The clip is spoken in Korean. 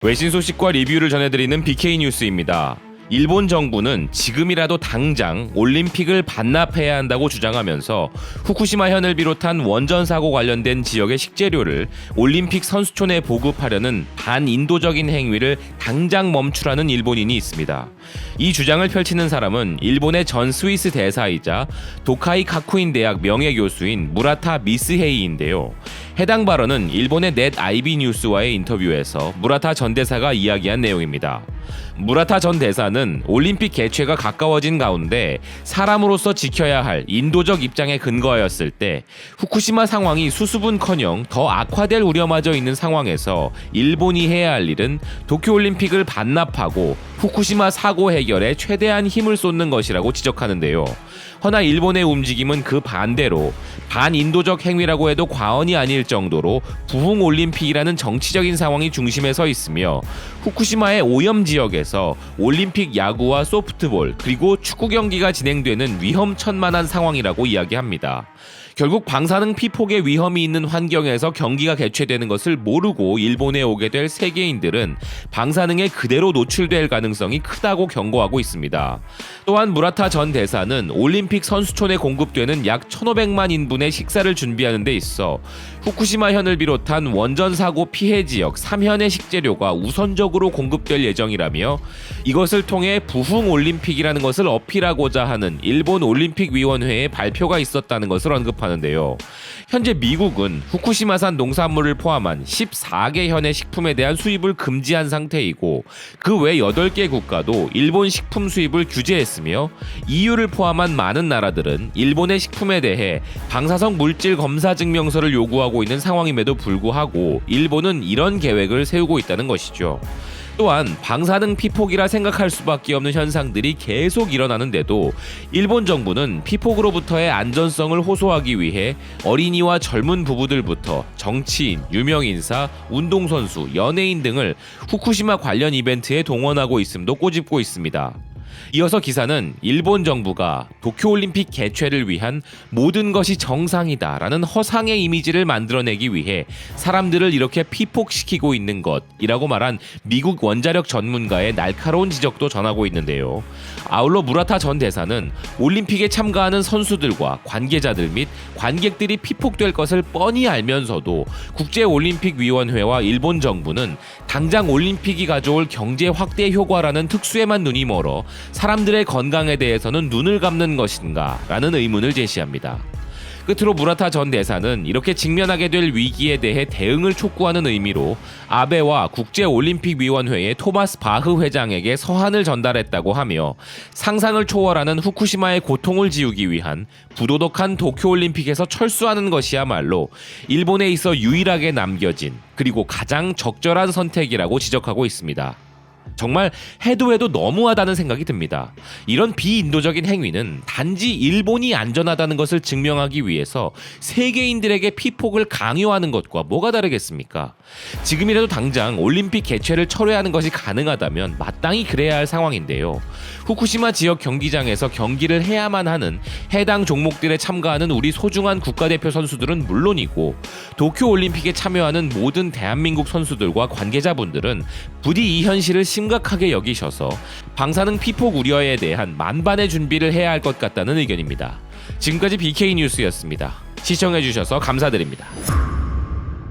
외신 소식과 리뷰를 전해드리는 BK 뉴스입니다. 일본 정부는 지금이라도 당장 올림픽을 반납해야 한다고 주장하면서 후쿠시마현을 비롯한 원전 사고 관련된 지역의 식재료를 올림픽 선수촌에 보급하려는 반인도적인 행위를 당장 멈추라는 일본인이 있습니다. 이 주장을 펼치는 사람은 일본의 전 스위스 대사이자 도카이 가쿠인 대학 명예교수인 무라타 미스헤이인데요. 해당 발언은 일본의 넷 아이비 뉴스와의 인터뷰에서 무라타 전 대사가 이야기한 내용입니다. 무라타 전 대사는 올림픽 개최가 가까워진 가운데 사람으로서 지켜야 할 인도적 입장에 근거하였을 때 후쿠시마 상황이 수습은커녕 더 악화될 우려마저 있는 상황에서 일본이 해야 할 일은 도쿄올림픽을 반납하고 후쿠시마 사고 해결에 최대한 힘을 쏟는 것이라고 지적하는데요. 허나 일본의 움직임은 그 반대로 반인도적 행위라고 해도 과언이 아닐 정도로 부흥올림픽이라는 정치적인 상황이 중심에 서 있으며 후쿠시마의 오염 지역에서 올림픽 야구와 소프트볼 그리고 축구 경기가 진행되는 위험천만한 상황이라고 이야기합니다. 결국 방사능 피폭의 위험이 있는 환경에서 경기가 개최되는 것을 모르고 일본에 오게 될 세계인들은 방사능에 그대로 노출될 가능성이 크다고 경고하고 있습니다. 또한 무라타 전 대사는 올림픽 선수촌에 공급되는 약 1,500만 인분의 식사를 준비하는 데 있어 후쿠시마현을 비롯한 원전 사고 피해 지역 3현의 식재료가 우선적으로 공급될 예정이라며 이것을 통해 부흥올림픽이라는 것을 어필하고자 하는 일본 올림픽위원회의 발표가 있었다는 것을 언급하는데요. 현재 미국은 후쿠시마산 농산물을 포함한 14개 현의 식품에 대한 수입을 금지한 상태이고 그 외 8개 국가도 일본 식품 수입을 규제했으며 EU를 포함한 많은 나라들은 일본의 식품에 대해 방사성 물질 검사 증명서를 요구하고 있는 상황임에도 불구하고 일본은 이런 계획을 세우고 있다는 것이죠. 또한 방사능 피폭이라 생각할 수밖에 없는 현상들이 계속 일어나는데도 일본 정부는 피폭으로부터의 안전성을 호소하기 위해 어린이와 젊은 부부들부터 정치인, 유명인사, 운동선수, 연예인 등을 후쿠시마 관련 이벤트에 동원하고 있음도 꼬집고 있습니다. 이어서 기사는 일본 정부가 도쿄올림픽 개최를 위한 모든 것이 정상이다라는 허상의 이미지를 만들어내기 위해 사람들을 이렇게 피폭시키고 있는 것이라고 말한 미국 원자력 전문가의 날카로운 지적도 전하고 있는데요. 아울러 무라타 전 대사는 올림픽에 참가하는 선수들과 관계자들 및 관객들이 피폭될 것을 뻔히 알면서도 국제올림픽위원회와 일본 정부는 당장 올림픽이 가져올 경제 확대 효과라는 특수에만 눈이 멀어 사람들의 건강에 대해서는 눈을 감는 것인가 라는 의문을 제시합니다. 끝으로 무라타 전 대사는 이렇게 직면하게 될 위기에 대해 대응을 촉구하는 의미로 아베와 국제올림픽위원회의 토마스 바흐 회장에게 서한을 전달했다고 하며 상상을 초월하는 후쿠시마의 고통을 지우기 위한 부도덕한 도쿄올림픽에서 철수하는 것이야말로 일본에 있어 유일하게 남겨진 그리고 가장 적절한 선택이라고 지적하고 있습니다. 정말 해도 너무하다는 생각이 듭니다. 이런 비인도적인 행위는 단지 일본이 안전하다는 것을 증명하기 위해서 세계인들에게 피폭을 강요하는 것과 뭐가 다르겠습니까? 지금이라도 당장 올림픽 개최를 철회하는 것이 가능하다면 마땅히 그래야 할 상황인데요. 후쿠시마 지역 경기장에서 경기를 해야만 하는 해당 종목들에 참가하는 우리 소중한 국가대표 선수들은 물론이고 도쿄올림픽에 참여하는 모든 대한민국 선수들과 관계자분들은 부디 이 현실을 심각하게 여기셔서 방사능 피폭 우려에 대한 만반의 준비를 해야 할 것 같다는 의견입니다. 지금까지 BK 뉴스였습니다. 시청해주셔서 감사드립니다.